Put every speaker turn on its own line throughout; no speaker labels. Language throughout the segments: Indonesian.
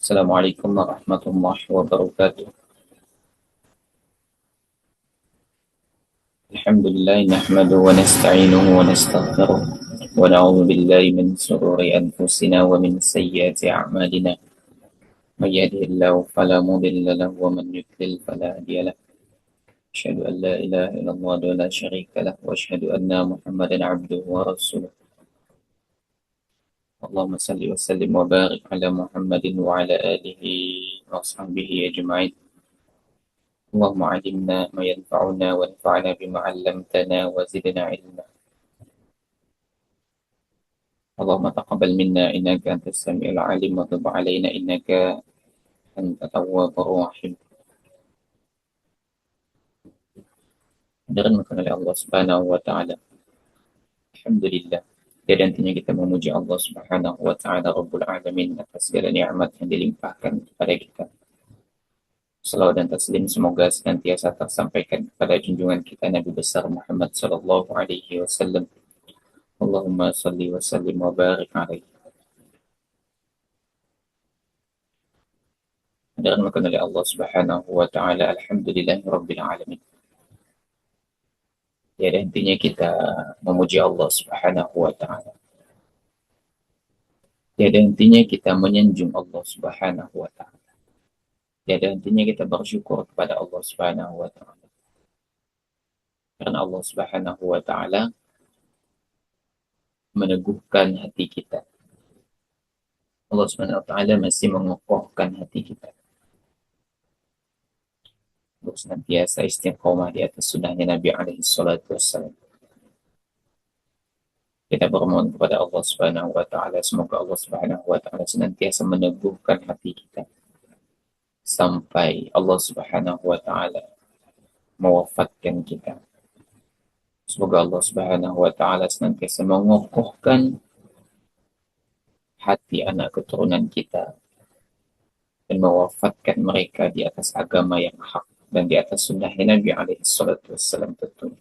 Assalamualaikum warahmatullahi wabarakatuh. Alhamdulillah nahmaduhu wa nasta'inuhu wa nastaghfiruh wa na'udzu billahi min shururi anfusina wa min sayyiati a'malina. May yahdihillahu fala mudilla lahu wa man yudlil fala hadiya lahu. Asyhadu an la ilaha illallah wa la syarika lahu wa asyhadu anna Muhammadan 'abduhu wa rasuluh. Allahumma salli wa sallim wa barik ala Muhammadin wa ala alihi wa sahbihi ajma'in. اللهم علمنا ما ينفعنا وانفعنا بما علمتنا وزدنا علما. اللهم تقبل منا إنك أنت السميع العليم وتب علينا إنك أنت التواب الرحيم. Direnungkan oleh Allah Subhanahu wa taala. Alhamdulillah. Tiada hentinya kita memuji Allah Subhanahu wa taala Rabbul Alamin atas segala nikmat yang dilimpahkan kepada kita. Salawat dan taslim semoga senantiasa tersampaikan kepada junjungan kita Nabi besar Muhammad sallallahu alaihi wasallam. Allahumma salli wa sallim wa barik alaihi. Direnungkan oleh Allah Subhanahu wa taala. Alhamdulillahirabbil alamin. Tiada hentinya kita memuji Allah Subhanahu wa taala. Tiada hentinya kita menyanjung Allah Subhanahu wa taala. Tiada hentinya kita bersyukur kepada Allah Subhanahu wa taala. Karena Allah Subhanahu wa taala meneguhkan hati kita. Allah Subhanahu wa taala masih mengokohkan hati kita untuk senantiasa istiqomah di atas sunnahnya Nabi alaihi salatu wassalam. Kita bermohon kepada Allah Subhanahu wa taala semoga Allah Subhanahu wa taala senantiasa meneguhkan hati kita sampai Allah Subhanahu wa taala mewafatkan kita. Semoga Allah Subhanahu wa taala senantiasa mengokohkan hati anak keturunan kita dan mewafatkan mereka di atas agama yang hak dan di atas sunnah Nabi alaihi salatu wassalam tentunya.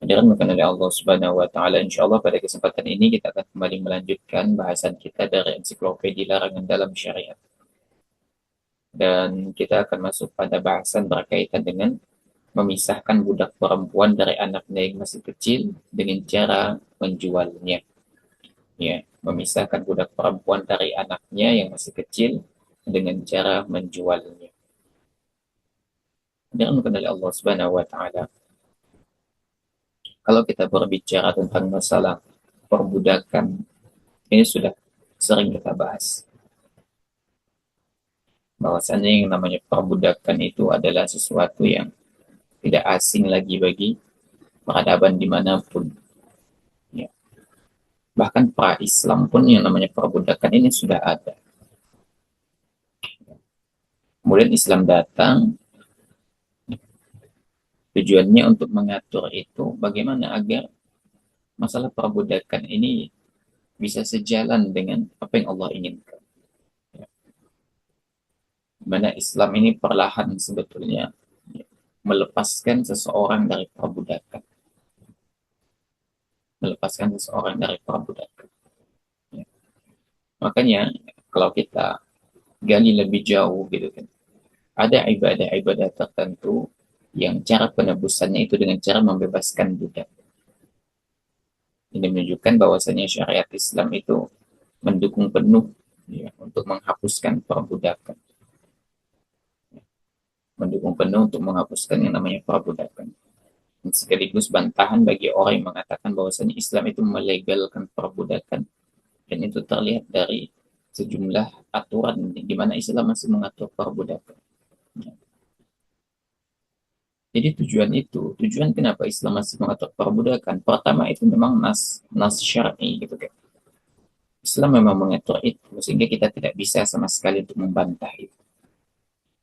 Direnungkan oleh Allah Subhanahu wa taala, insyaallah pada kesempatan ini kita akan kembali melanjutkan bahasan kita dari ensiklopedia larangan dalam syariat. Dan kita akan masuk pada bahasan berkaitan dengan memisahkan budak perempuan dari anaknya yang masih kecil dengan cara menjualnya. Ya, memisahkan budak perempuan dari anaknya yang masih kecil dengan cara menjualnya. Direnungkan oleh Allah Subhanahu wa taala. Kalau kita berbicara tentang masalah perbudakan, ini sudah sering kita bahas. Bahwasannya yang namanya perbudakan itu adalah sesuatu yang tidak asing lagi bagi peradaban dimanapun. Ya. Bahkan pra-Islam pun yang namanya perbudakan ini sudah ada. Kemudian Islam datang, tujuannya untuk mengatur itu bagaimana agar masalah perbudakan ini bisa sejalan dengan apa yang Allah inginkan. Mana Islam ini perlahan sebetulnya melepaskan seseorang dari perbudakan. Melepaskan seseorang dari perbudakan. Ya. Makanya kalau kita gali lebih jauh gitu kan, ada ibadah-ibadah tertentu yang cara penebusannya itu dengan cara membebaskan budak. Ini menunjukkan bahwasanya syariat Islam itu mendukung penuh ya, untuk menghapuskan perbudakan. Mendukung penuh untuk menghapuskan yang namanya perbudakan. Dan sekaligus bantahan bagi orang yang mengatakan bahwasanya Islam itu melegalkan perbudakan. Dan itu terlihat dari sejumlah aturan di mana Islam masih mengatur perbudakan. Jadi tujuan kenapa Islam masih mengatur perbudakan? Pertama itu memang nas syar'i gitu kan. Islam memang mengatur itu sehingga kita tidak bisa sama sekali untuk membantah itu.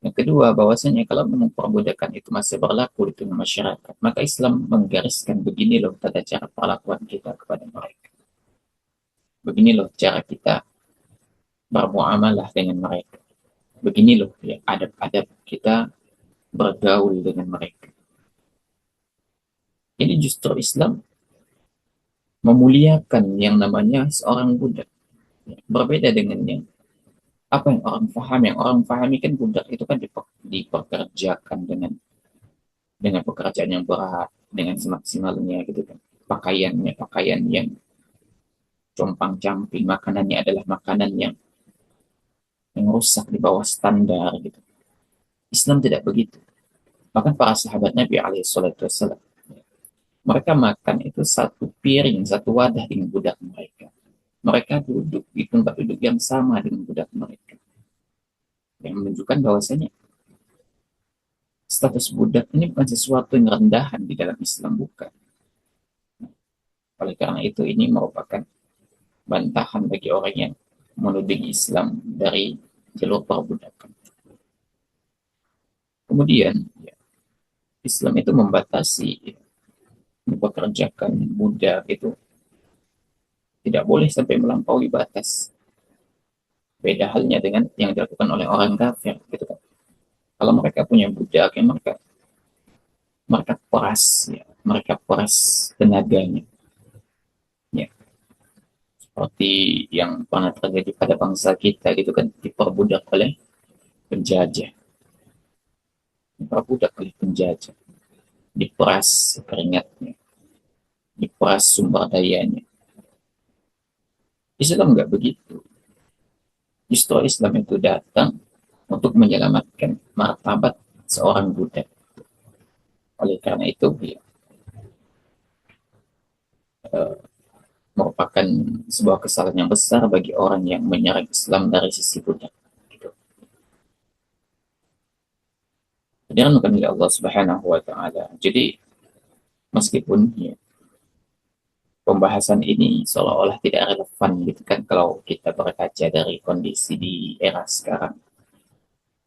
Yang kedua, bahwasanya kalau memang perbudakan itu masih berlaku di tengah masyarakat, maka Islam menggariskan begini loh tata cara perlakuan kita kepada mereka. Begini loh cara kita bermuamalah dengan mereka. Begini loh ya, adab-adab kita bergaul dengan mereka. Jadi justru Islam memuliakan yang namanya seorang budak. Berbeda dengan yang apa yang orang pahami. Yang orang pahami kan budak itu kan dipekerjakan dengan pekerjaan yang berat, dengan semaksimalnya gitu kan. Pakaiannya pakaian yang compang camping, makanannya adalah makanan yang rusak di bawah standar gitu. Islam tidak begitu. Bahkan para sahabat Nabi alaihi salatu wassalam, mereka makan itu satu piring, satu wadah dengan budak mereka. Mereka duduk di tempat duduk yang sama dengan budak mereka. Yang menunjukkan bahwasanya status budak ini bukan sesuatu yang rendahan di dalam Islam, bukan. Oleh karena itu ini merupakan bantahan bagi orang yang menuding Islam dari jalur perbudakan. Kemudian ya, Islam itu membatasi ya, mempekerjakan budak itu tidak boleh sampai melampaui batas. Beda halnya dengan yang dilakukan oleh orang kafir gitu kan. Kalau mereka punya budak yang mereka peras ya, mereka peras tenaganya ya, seperti yang pernah terjadi pada bangsa kita gitu kan, diperbudak oleh penjajah, diperbudak oleh penjajah, diperas keringatnya, diperas sumber dayanya. Islam nggak begitu. Justru Islam itu datang untuk menyelamatkan martabat seorang budak. Oleh karena itu, ya, eh, merupakan sebuah kesalahan yang besar bagi orang yang menyerang Islam dari sisi budak. Gitu. Dirahmati oleh Allah Subhanahu wa Ta'ala. Jadi, meskipun ya, pembahasan ini seolah-olah tidak relevan gitu kan kalau kita berkaca dari kondisi di era sekarang.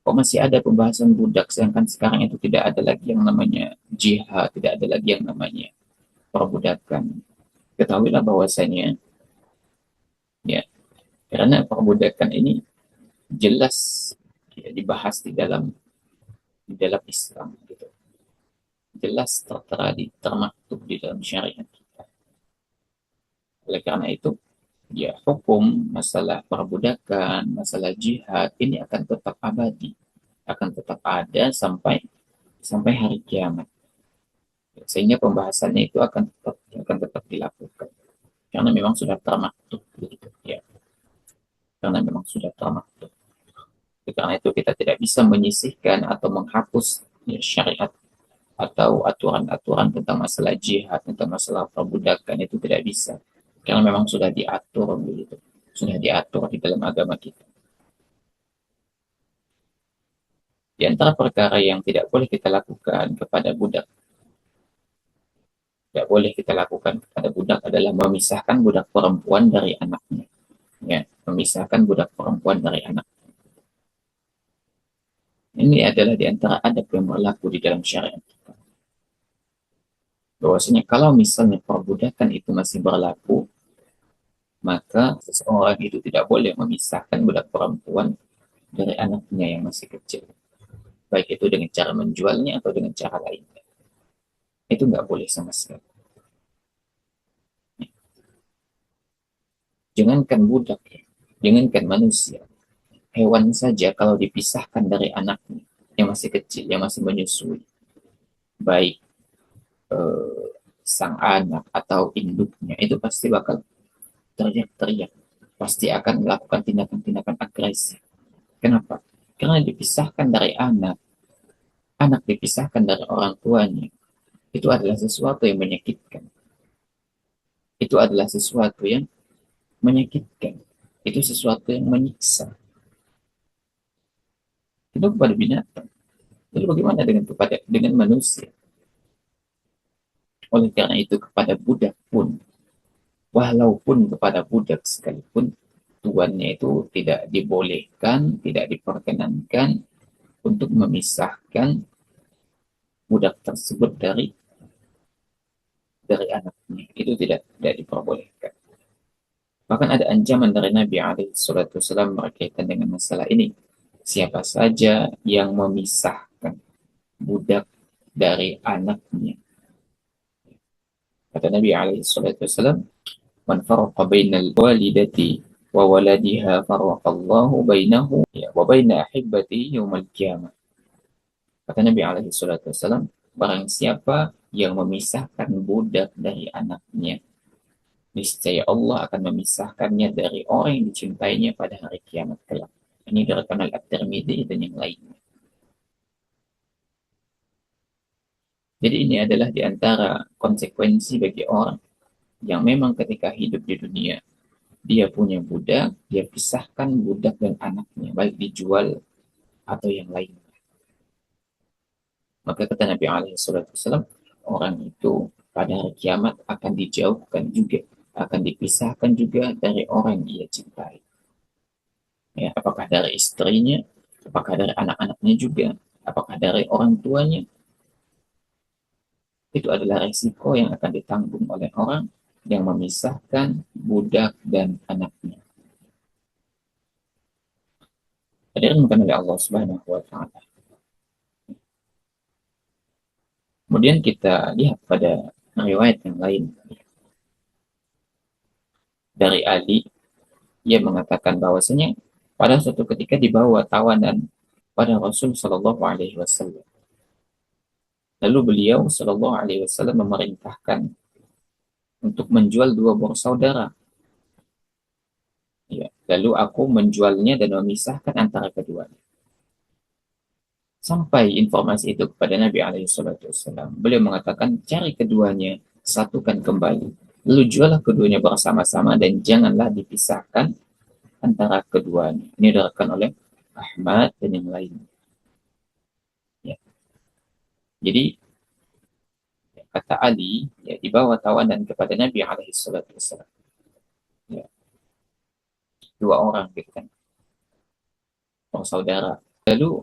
Kok masih ada pembahasan budak, sedangkan sekarang itu tidak ada lagi yang namanya jihad, tidak ada lagi yang namanya perbudakan. Ketahuilah bahwasanya ya, karena perbudakan ini jelas ya, dibahas di dalam Islam gitu. Jelas tertera termaktub di dalam syariat kita. Oleh karena itu, ya hukum masalah perbudakan, masalah jihad ini akan tetap abadi, akan tetap ada sampai sampai hari kiamat. Sehingga pembahasannya itu akan tetap dilakukan karena memang sudah termaktub gitu ya. Karena memang sudah termaktub. Karena itu kita tidak bisa menyisihkan atau menghapus ya, syariat atau aturan-aturan tentang masalah jihad, tentang masalah perbudakan itu tidak bisa. Karena memang sudah diatur begitu. Sudah diatur di dalam agama kita. Di antara perkara yang tidak boleh kita lakukan kepada budak, tidak boleh kita lakukan kepada budak adalah memisahkan budak perempuan dari anaknya. Ya, memisahkan budak perempuan dari anak. Ini adalah di antara adab yang berlaku di dalam syariat kita. Bahwasanya kalau misalnya perbudakan itu masih berlaku, maka seseorang itu tidak boleh memisahkan budak perempuan dari anaknya yang masih kecil. Baik itu dengan cara menjualnya atau dengan cara lainnya. Itu nggak boleh sama sekali. Jangankan budak, ya. Jangankan manusia. Hewan saja kalau dipisahkan dari anaknya yang masih kecil, yang masih menyusui, baik eh, sang anak atau induknya, itu pasti bakal teriak-teriak. Pasti akan melakukan tindakan-tindakan agresif. Kenapa? Karena dipisahkan dari anak, anak dipisahkan dari orang tuanya, itu adalah sesuatu yang menyakitkan. Itu adalah sesuatu yang menyakitkan. Itu sesuatu yang menyiksa. Itu kepada binatang. Lalu bagaimana dengan manusia? Oleh karena itu kepada budak pun, walaupun kepada budak sekalipun, tuannya itu tidak dibolehkan, tidak diperkenankan untuk memisahkan budak tersebut dari anaknya. Itu tidak diperbolehkan. Bahkan ada ancaman dari Nabi SAW berkaitan dengan masalah ini. Siapa saja yang memisahkan budak dari anaknya. Kata Nabi SAW, Man farqa bainal walidati wa waladiha farraqallahu bainahu ya wa baina ahibbati yaumal qiyamah. Kata Nabi alaihi salatu wasallam, barang siapa yang memisahkan budak dari anaknya, niscaya Allah akan memisahkannya dari orang yang dicintainya pada hari kiamat kelak. Ini diriwayatkan oleh At-Tirmidzi dan yang lainnya. Jadi ini adalah di antara konsekuensi bagi orang yang memang ketika hidup di dunia dia punya budak, dia pisahkan budak dan anaknya, baik dijual atau yang lain. Maka kata Nabi alaihi salatu wasallam, orang itu pada hari kiamat akan dijauhkan juga, akan dipisahkan juga dari orang yang ia cintai. Ya, apakah dari istrinya, apakah dari anak-anaknya juga, apakah dari orang tuanya, itu adalah risiko yang akan ditanggung oleh orang yang memisahkan budak dan anaknya. Hadirin bukan oleh Allah Subhanahu wa taala. Kemudian kita lihat pada riwayat yang lain dari Ali, ia mengatakan bahwasanya pada suatu ketika dibawa tawanan pada Rasul Shallallahu Alaihi Wasallam. Lalu beliau Shallallahu Alaihi Wasallam memerintahkan untuk menjual dua bersaudara. Ya, lalu aku menjualnya dan memisahkan antara keduanya. Sampai informasi itu kepada Nabi Alaihi Wasallam. Beliau mengatakan cari keduanya, satukan kembali. Lalu jualah keduanya bersama-sama dan janganlah dipisahkan antara keduanya. Ini diriwayatkan oleh Ahmad dan yang lain. Ya. Jadi kata Ali, ya, dibawa tawanan kepada Nabi Alaihi Wasallam. Ya, dua orang gitu kan, saudara. Lalu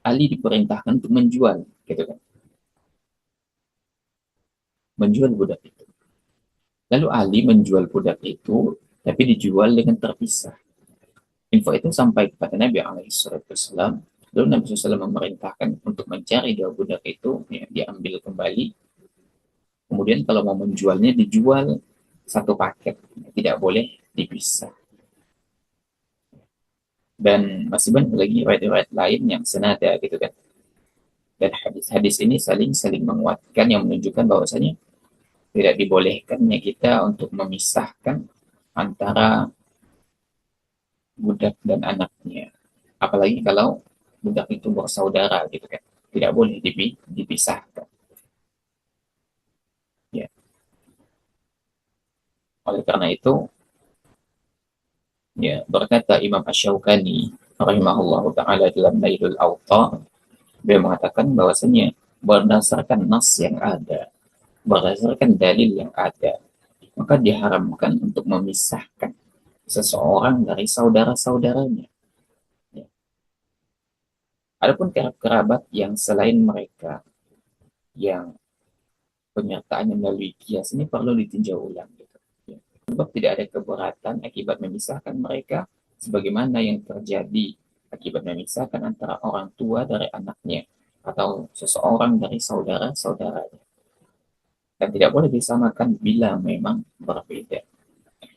Ali diperintahkan untuk menjual, gitu kan, menjual budak itu. Lalu Ali menjual budak itu, tapi dijual dengan terpisah. Info itu sampai kepada Nabi Alaihi Wasallam. Lalu Nabi SAW memerintahkan untuk mencari dua budak itu, ya, diambil kembali. Kemudian kalau mau menjualnya dijual satu paket, tidak boleh dipisah. Dan masih banyak lagi riwayat-riwayat lain yang senada gitu kan. Dan hadis-hadis ini saling menguatkan yang menunjukkan bahwasanya tidak dibolehkannya kita untuk memisahkan antara budak dan anaknya. Apalagi kalau budak itu bersaudara gitu kan. Tidak boleh dipisahkan. Ya. Oleh karena itu, ya, berkata Imam Asy-Syaukani rahimahullahu taala dalam Nailul Awtar, beliau mengatakan bahwasanya berdasarkan nas yang ada, berdasarkan dalil yang ada, maka diharamkan untuk memisahkan seseorang dari saudara-saudaranya. Ya. Adapun kerabat yang selain mereka yang penyertaannya melalui kias ini perlu ditinjau ulang. Gitu. Ya. Sebab tidak ada keberatan akibat memisahkan mereka sebagaimana yang terjadi akibat memisahkan antara orang tua dari anaknya atau seseorang dari saudara-saudaranya. Dan tidak boleh disamakan bila memang berbeda.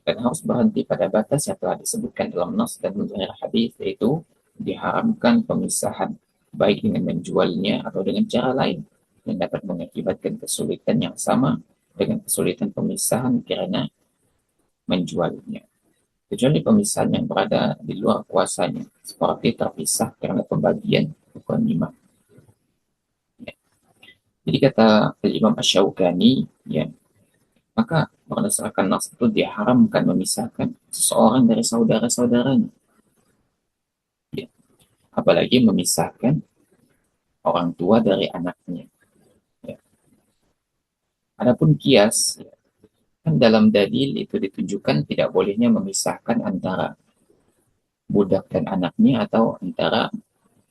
Dan harus berhenti pada batas yang telah disebutkan dalam nas dan zahir hadis, yaitu diharamkan pemisahan baik dengan menjualnya atau dengan cara lain yang dapat mengakibatkan kesulitan yang sama dengan kesulitan pemisahan karena menjualnya. Kecuali pemisahan yang berada di luar kuasanya, seperti terpisah karena pembagian ghanimah. Ya. Jadi kata Imam Asy-Syaukani, ya, maka berdasarkan nas itu diharamkan memisahkan seseorang dari saudara-saudaranya. Ya. Apalagi memisahkan orang tua dari anaknya. Ya. Adapun kias, ya, kan dalam dalil itu ditunjukkan tidak bolehnya memisahkan antara budak dan anaknya atau antara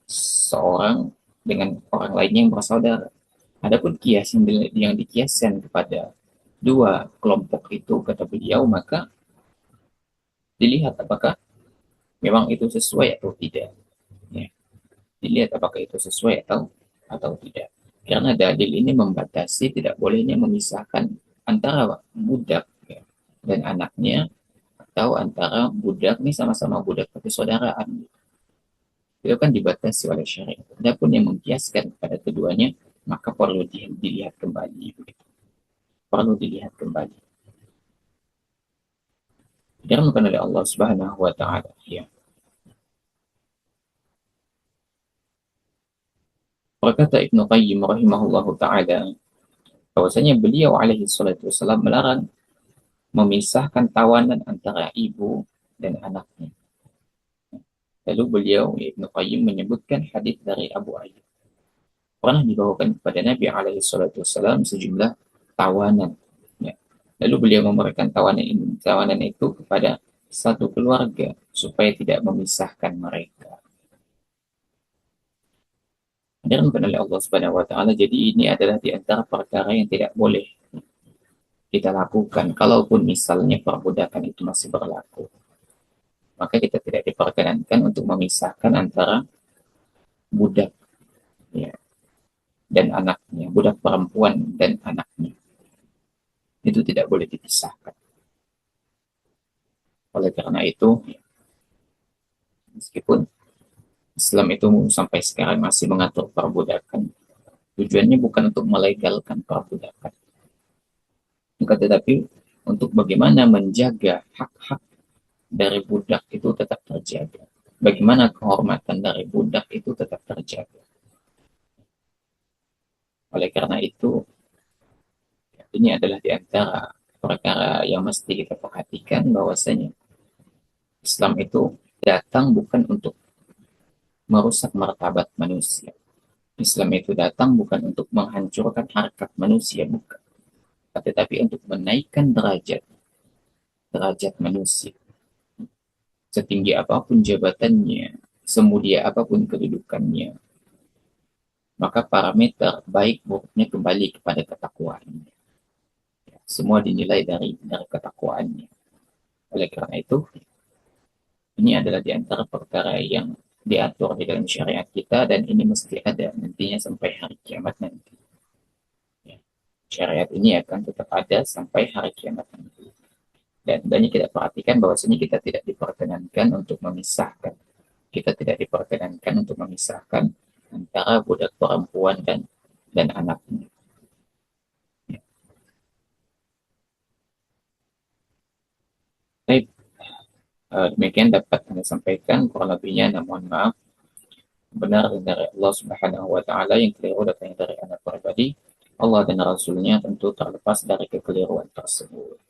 seorang dengan orang lainnya yang bersaudara. Adapun kias yang dikiaskan kepada dua kelompok itu, kata beliau, maka dilihat apakah memang itu sesuai atau tidak. Ya. Dilihat apakah itu sesuai atau tidak. Karena dalil ini membatasi tidak bolehnya memisahkan antara budak, ya, dan anaknya, atau antara budak nih sama-sama budak tapi saudaraan. Itu kan dibatasi oleh syariat. Adapun yang mengkiaskan pada keduanya, maka perlu dilihat kembali. Perlu dilihat kembali. Diharamkan oleh Allah Subhanahu wa taala. Ya. Berkata Ibnu Qayyim rahimahullahu taala, bahwasanya beliau alaihi salatu wasallam melarang memisahkan tawanan antara ibu dan anaknya. Lalu beliau Ibnu Qayyim menyebutkan hadis dari Abu Ayyub. Pernah dibawakan kepada Nabi alaihi salatu wasallam sejumlah tawanan. Ya. Lalu beliau memberikan tawanan itu kepada satu keluarga supaya tidak memisahkan mereka. Dan oleh Allah Subhanahu wa taala, jadi ini adalah di antara perkara yang tidak boleh kita lakukan. Kalaupun misalnya perbudakan itu masih berlaku, maka kita tidak diperkenankan untuk memisahkan antara budak, ya, dan anaknya, budak perempuan dan anaknya. Itu tidak boleh dipisahkan. Oleh karena itu, meskipun Islam itu sampai sekarang masih mengatur perbudakan, tujuannya bukan untuk melegalkan perbudakan, tetapi untuk bagaimana menjaga hak-hak dari budak itu tetap terjaga. Bagaimana kehormatan dari budak itu tetap terjaga. Oleh karena itu, ini adalah di antara perkara yang mesti kita perhatikan, bahwasanya Islam itu datang bukan untuk merusak martabat manusia. Islam itu datang bukan untuk menghancurkan harkat manusia, bukan. Tetapi untuk menaikkan derajat manusia. Setinggi apapun jabatannya, semulia apapun kedudukannya, maka parameter baik buruknya kembali kepada ketakwaannya. Semua dinilai dari ketakwaannya. Oleh karena itu, ini adalah di antara perkara yang diatur di dalam syariat kita, dan ini mesti ada nantinya sampai hari kiamat nanti. Ya. Syariat ini akan tetap ada sampai hari kiamat nanti. Dan banyak kita perhatikan bahwasanya kita tidak diperkenankan untuk memisahkan. Kita tidak diperkenankan untuk memisahkan antara budak perempuan dan anaknya. Ya. Baik, demikian dapat Anda sampaikan, kurang lebihnya namun maaf. Benar dari Allah Subhanahu wa taala, yang keliru datangnya dari anak pribadi. Allah dan Rasulnya tentu terlepas dari kekeliruan tersebut.